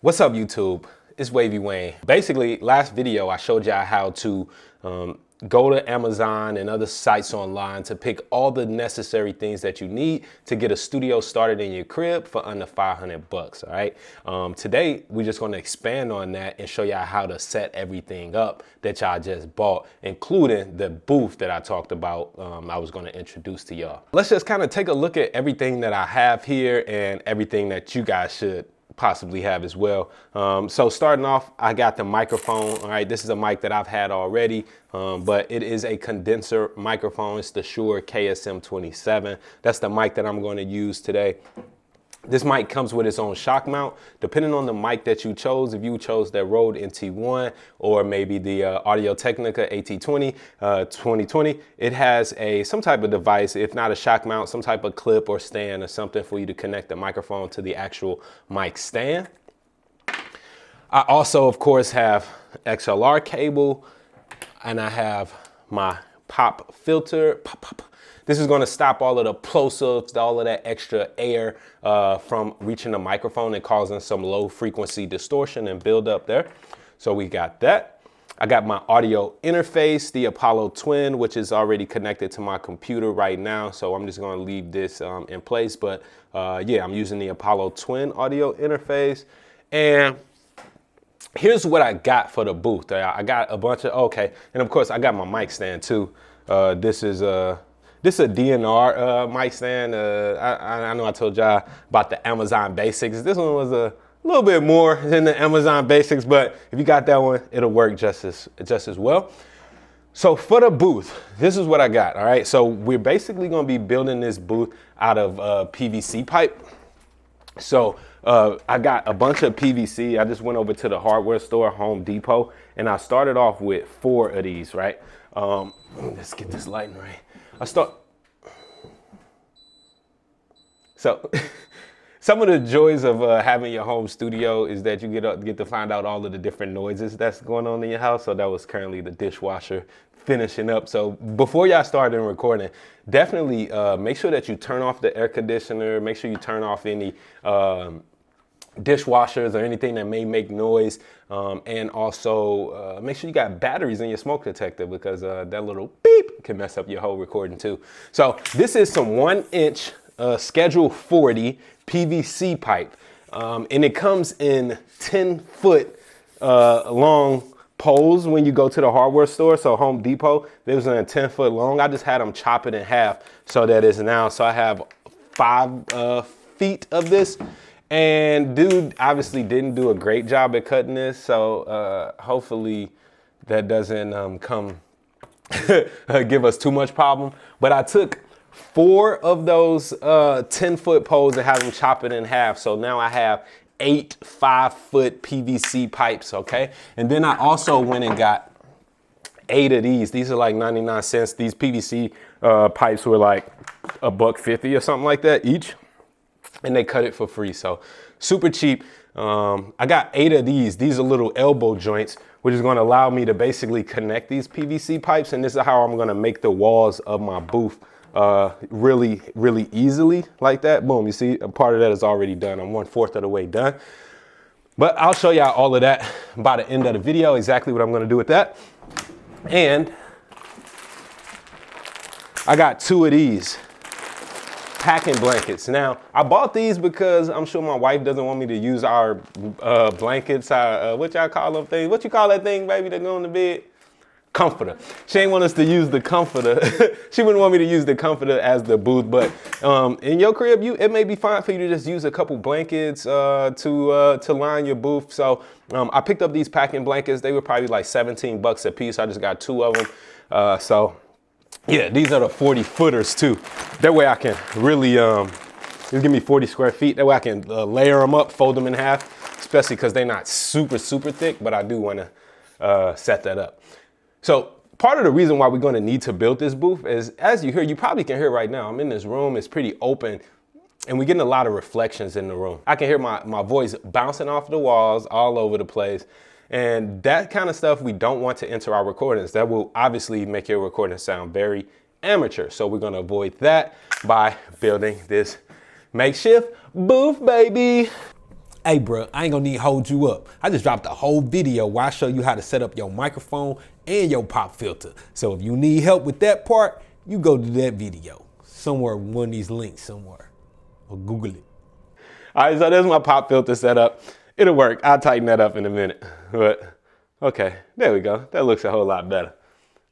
What's up, YouTube? It's Wavy Wayne. Basically, last video I showed y'all how to go to Amazon and other sites online to pick all the necessary things that you need to get a studio started in your crib for under 500 bucks, all right? Today, we're just gonna expand on that and show y'all how to set everything up that y'all just bought, including the booth that I talked about I was gonna introduce to y'all. Let's just kind of take a look at everything that I have here and everything that you guys should possibly have as well. So starting off, I got the microphone. All right, this is a mic that I've had already, but it is a condenser microphone. It's the Shure KSM27. That's the mic that I'm going to use today. This mic comes with its own shock mount. Depending on the mic that you chose, if you chose the Rode NT1 or maybe the Audio-Technica AT20 2020, it has some type of device, if not a shock mount, some type of clip or stand or something for you to connect the microphone to the actual mic stand. I also, of course, have XLR cable, and I have my pop filter. This is going to stop all of the plosives, all of that extra air from reaching the microphone and causing some low frequency distortion and build up there. So we got that. I got my audio interface, the Apollo Twin, which is already connected to my computer right now. So I'm just going to leave this in place. But yeah, I'm using the Apollo Twin audio interface. And here's what I got for the booth. I got a bunch of, okay. And of course, I got my mic stand too. This is a DNR mic stand. I know I told y'all about the Amazon Basics. This one was a little bit more than the Amazon Basics, but if you got that one, it'll work just as well. So for the booth, this is what I got, all right? So we're basically gonna be building this booth out of PVC pipe. So I got a bunch of PVC. I just went over to the hardware store, Home Depot, and I started off with 4 of these, right? Let's get this lighting right. So some of the joys of having your home studio is that you get to find out all of the different noises that's going on in your house. So that was currently the dishwasher finishing up. So before y'all started recording, definitely make sure that you turn off the air conditioner. Make sure you turn off any dishwashers or anything that may make noise, and also make sure you got batteries in your smoke detector, because that little beep can mess up your whole recording too. So this is some 1-inch Schedule 40 PVC pipe, and it comes in 10-foot long poles when you go to the hardware store. So Home Depot, there was a 10-foot long. I just had them chop it in half so that it's now, so I have 5 feet of this. And dude obviously didn't do a great job at cutting this, so hopefully that doesn't give us too much problem. But I took 4 of those 10-foot poles and had them chop it in half. So now I have 8 5-foot PVC pipes, okay? And then I also went and got 8 of these. These are like 99 cents. These PVC pipes were like $1.50 or something like that each. And they cut it for free, so super cheap. I got 8 of these. These are little elbow joints, which is going to allow me to basically connect these PVC pipes, and this is how I'm going to make the walls of my booth really, really easily like that. Boom, you see, a part of that is already done. I'm 1/4 of the way done. But I'll show y'all all of that by the end of the video, exactly what I'm going to do with that. And I got 2 of these packing blankets. Now, I bought these because I'm sure my wife doesn't want me to use our blankets, what y'all call them things? What you call that thing, baby, that go on the bed? Comforter. She ain't want us to use the comforter. She wouldn't want me to use the comforter as the booth, but in your crib, it may be fine for you to just use a couple blankets to line your booth. So I picked up these packing blankets. They were probably like 17 bucks a piece. I just got 2 of them. So yeah, these are the 40-footers too. That way I can really, just give me 40 square feet. That way I can layer them up, fold them in half, especially because they're not super, super thick, but I do want to set that up. So part of the reason why we're going to need to build this booth is, as you hear, you probably can hear right now, I'm in this room, it's pretty open, and we're getting a lot of reflections in the room. I can hear my voice bouncing off the walls all over the place. And that kind of stuff we don't want to enter our recordings. That will obviously make your recording sound very amateur. So we're gonna avoid that by building this makeshift booth, baby. Hey bro, I ain't gonna need to hold you up. I just dropped a whole video where I show you how to set up your microphone and your pop filter. So if you need help with that part, you go to that video. Somewhere, one of these links somewhere, or Google it. All right, so there's my pop filter setup. It'll work. I'll tighten that up in a minute. But okay, there we go. That looks a whole lot better.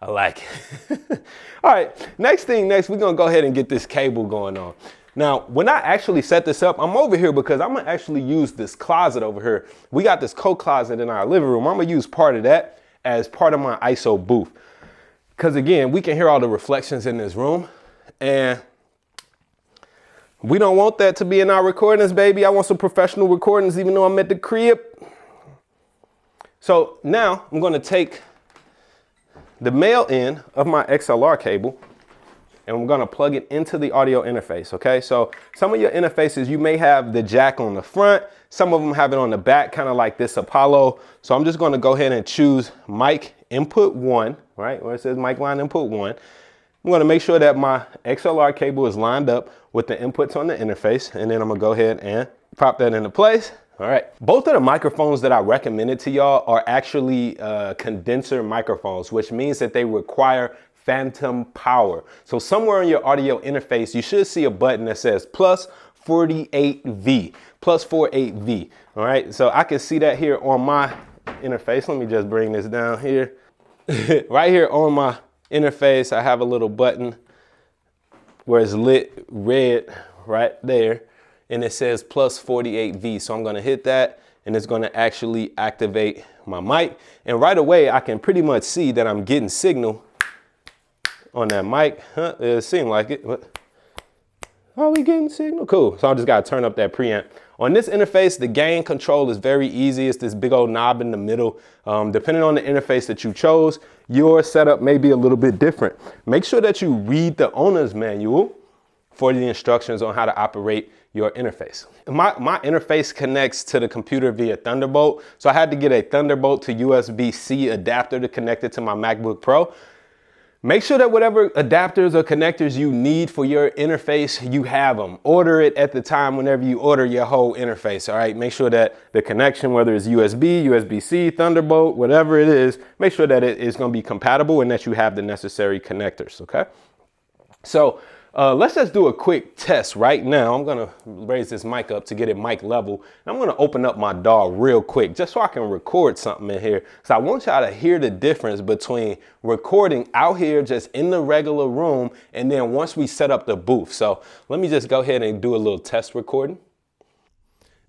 I like it. All right, next, we're gonna go ahead and get this cable going on. Now, when I actually set this up, I'm over here because I'm gonna actually use this closet over here. We got this coat closet in our living room. I'm gonna use part of that as part of my ISO booth. Because again, we can hear all the reflections in this room, and we don't want that to be in our recordings, baby. I want some professional recordings even though I'm at the crib. So now I'm gonna take the male end of my XLR cable and we're gonna plug it into the audio interface, okay? So some of your interfaces, you may have the jack on the front, some of them have it on the back, kind of like this Apollo. So I'm just gonna go ahead and choose mic input 1, right? Where it says mic line input 1. I'm gonna make sure that my XLR cable is lined up with the inputs on the interface, and then I'm gonna go ahead and pop that into place. All right, both of the microphones that I recommended to y'all are actually condenser microphones, which means that they require phantom power. So somewhere on your audio interface, you should see a button that says plus 48V, plus 48V. All right, so I can see that here on my interface. Let me just bring this down here. Right here on my interface, I have a little button where it's lit red right there, and it says plus 48V. So I'm gonna hit that, and it's gonna actually activate my mic. And right away, I can pretty much see that I'm getting signal on that mic. Huh? It seemed like it, but are we getting signal? Cool. So I just gotta turn up that preamp. On this interface, the gain control is very easy. It's this big old knob in the middle. Depending on the interface that you chose, your setup may be a little bit different. Make sure that you read the owner's manual for the instructions on how to operate your interface. My interface connects to the computer via Thunderbolt. So I had to get a Thunderbolt to USB-C adapter to connect it to my MacBook Pro. Make sure that whatever adapters or connectors you need for your interface, you have them. Order it at the time whenever you order your whole interface, all right? Make sure that the connection, whether it's USB, USB-C, Thunderbolt, whatever it is, make sure that it is gonna be compatible and that you have the necessary connectors, okay? So let's just do a quick test right now. I'm gonna raise this mic up to get it mic level. And I'm gonna open up my DAW real quick just so I can record something in here. So I want y'all to hear the difference between recording out here just in the regular room and then once we set up the booth. So let me just go ahead and do a little test recording.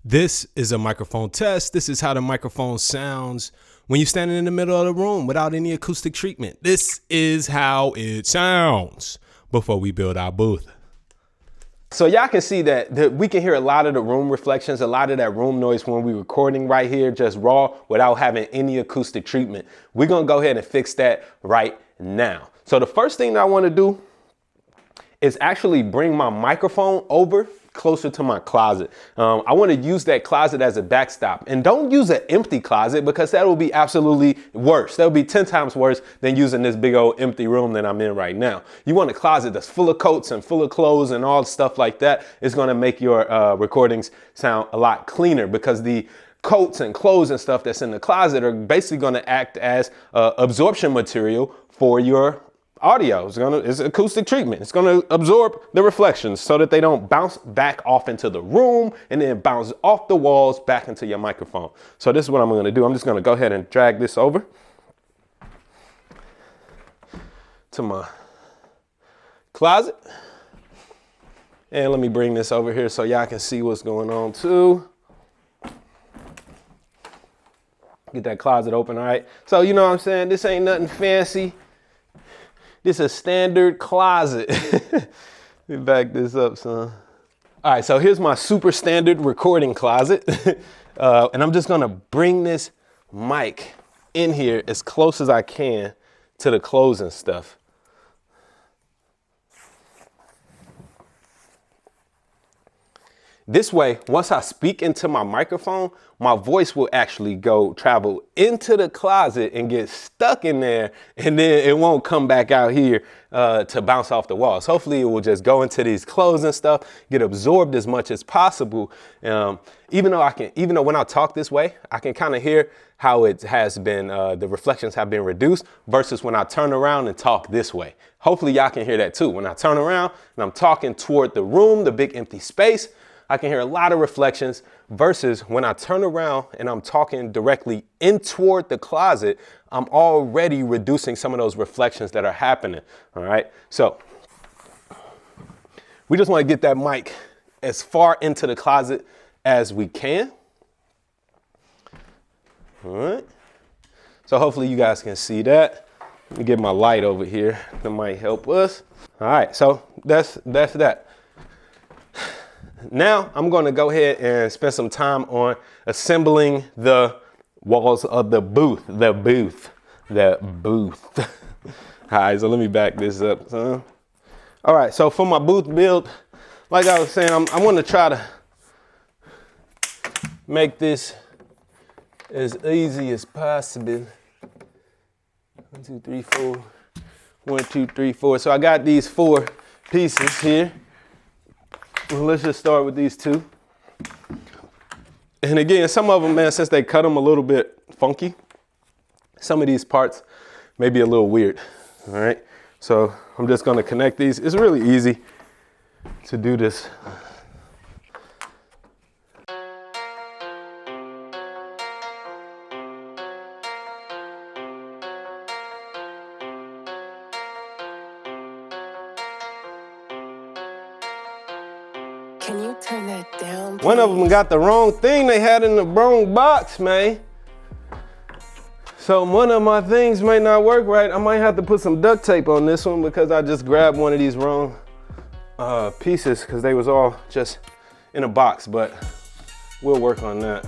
This is a microphone test. This is how the microphone sounds when you're standing in the middle of the room without any acoustic treatment. This is how it sounds before we build our booth. So y'all can see that we can hear a lot of the room reflections, a lot of that room noise when we're recording right here, just raw without having any acoustic treatment. We're gonna go ahead and fix that right now. So the first thing that I wanna do is actually bring my microphone over closer to my closet. I want to use that closet as a backstop, and don't use an empty closet because that will be absolutely worse. That will be 10 times worse than using this big old empty room that I'm in right now. You want a closet that's full of coats and full of clothes and all stuff like that. It's going to make your recordings sound a lot cleaner because the coats and clothes and stuff that's in the closet are basically going to act as absorption material for your audio. It's acoustic treatment. It's going to absorb the reflections so that they don't bounce back off into the room and then bounce off the walls back into your microphone. So this is what I'm going to do. I'm just going to go ahead and drag this over to my closet. And let me bring this over here so y'all can see what's going on too. Get that closet open, all right? So you know what I'm saying? This ain't nothing fancy. This is a standard closet. Let me back this up, son. All right, so here's my super standard recording closet. And I'm just gonna bring this mic in here as close as I can to the clothes and stuff. This way, once I speak into my microphone, my voice will actually travel into the closet and get stuck in there, and then it won't come back out here to bounce off the walls. Hopefully it will just go into these clothes and stuff, get absorbed as much as possible. Even though when I talk this way, I can kind of hear how it has been, the reflections have been reduced versus when I turn around and talk this way. Hopefully y'all can hear that too. When I turn around and I'm talking toward the room, the big empty space, I can hear a lot of reflections versus when I turn around and I'm talking directly in toward the closet, I'm already reducing some of those reflections that are happening. All right. So we just want to get that mic as far into the closet as we can. All right. So hopefully you guys can see that. Let me get my light over here. That might help us. All right. So that's that. Now I'm going to go ahead and spend some time on assembling the walls of the booth. All right, so let me back this up. All right, so for my booth build, like I was saying, I want to try to make this as easy as possible. 1, 2, 3, 4. 1, 2, 3, 4. So I got these 4 pieces here. Well, let's just start with these 2. And again, some of them, man, since they cut them a little bit funky, some of these parts may be a little weird. All right. So I'm just going to connect these. It's really easy to do this. Can you turn that down, please? One of them got the wrong thing they had in the wrong box, man. So one of my things might not work right. I might have to put some duct tape on this one because I just grabbed one of these wrong pieces because they was all just in a box, but we'll work on that.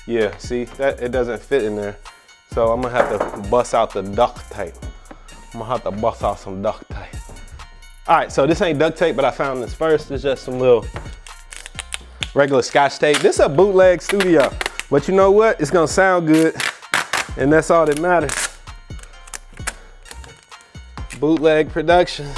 Yeah, see, that it doesn't fit in there. So I'm gonna have to bust out the duct tape. I'm gonna have to bust out some duct tape. All right, so this ain't duct tape, but I found this first. It's just some little regular Scotch tape. This is a bootleg studio, but you know what? It's gonna sound good, and that's all that matters. Bootleg Productions.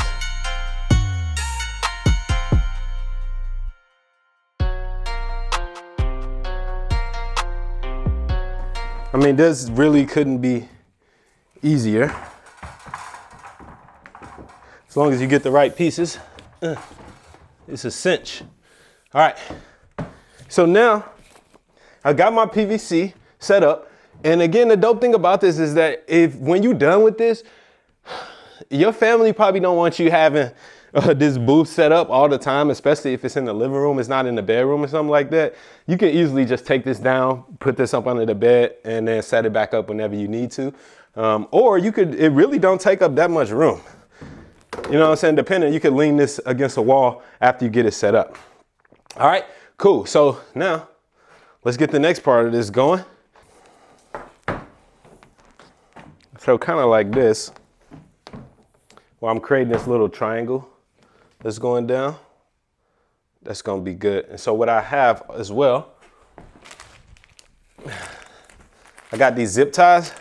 I mean, this really couldn't be easier. As long as you get the right pieces, it's a cinch. All right, so now I got my PVC set up. And again, the dope thing about this is that when you're done with this, your family probably don't want you having this booth set up all the time, especially if it's in the living room, it's not in the bedroom or something like that. You can easily just take this down, put this up under the bed, and then set it back up whenever you need to. Or you could, it really don't take up that much room. You know what I'm saying? Depending, you could lean this against a wall after you get it set up. All right, cool. So now let's get the next part of this going. So kind of like this, while I'm creating this little triangle that's going down, that's gonna be good. And so what I have as well, I got these zip ties.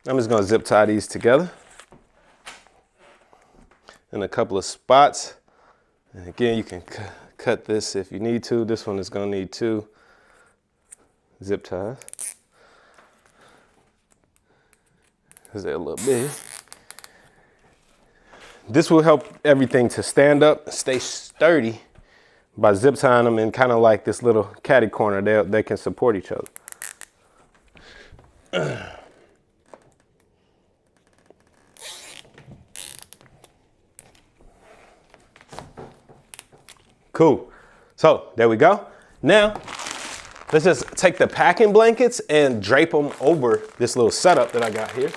I'm just gonna zip tie these together in a couple of spots. And again, you can cut this if you need to. This one is gonna need 2 zip ties. Because they're a little big. This will help everything to stand up, stay sturdy by zip tying them in kind of like this little catty corner. They can support each other. Cool. So there we go. Now, let's just take the packing blankets and drape them over this little setup that I got here.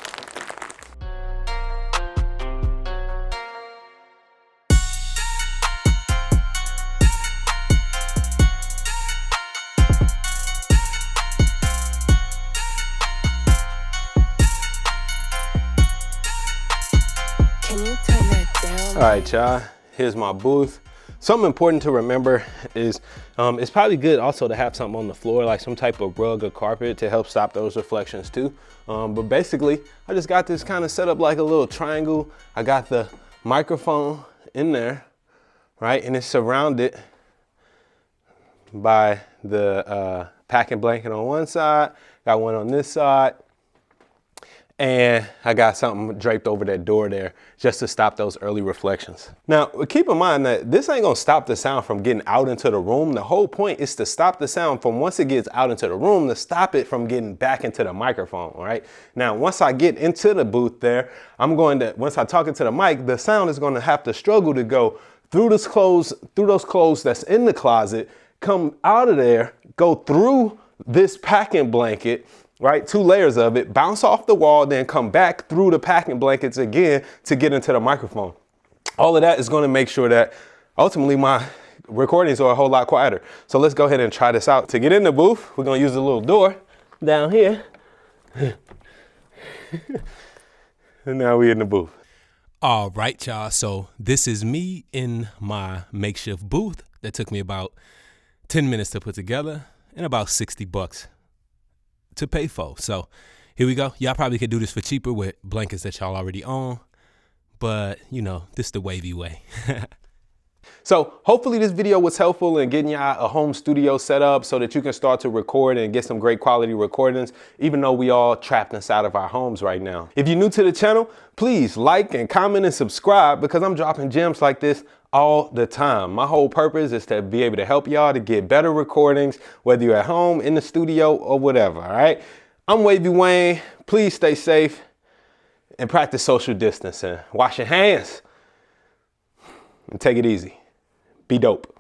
Can you turn that down? All right, y'all, here's my booth. Something important to remember is it's probably good also to have something on the floor, like some type of rug or carpet to help stop those reflections too. But basically, I just got this kind of set up like a little triangle. I got the microphone in there, right? And it's surrounded by the packing blanket on one side, got one on this side, and I got something draped over that door there just to stop those early reflections. Now, keep in mind that this ain't gonna stop the sound from getting out into the room. The whole point is to stop the sound from once it gets out into the room, to stop it from getting back into the microphone, all right? Now, once I get into the booth there, once I talk into the mic, the sound is gonna have to struggle to go through those clothes that's in the closet, come out of there, go through this packing blanket, right? 2 layers of it, bounce off the wall, then come back through the packing blankets again to get into the microphone. All of that is going to make sure that ultimately my recordings are a whole lot quieter. So let's go ahead and try this out. To get in the booth, we're going to use a little door down here. And now we're in the booth. All right, y'all. So this is me in my makeshift booth that took me about 10 minutes to put together and about $60 to pay for. So here we go. Y'all probably could do this for cheaper with blankets that y'all already own, but you know, this is the Wavy way. So hopefully this video was helpful in getting y'all a home studio set up so that you can start to record and get some great quality recordings, even though we all trapped inside of our homes right now. If you're new to the channel, please like and comment and subscribe, because I'm dropping gems like this all the time. My whole purpose is to be able to help y'all to get better recordings, whether you're at home, in the studio, or whatever, all right? I'm Wavy Wayne. Please stay safe and practice social distancing. Wash your hands and take it easy. Be dope.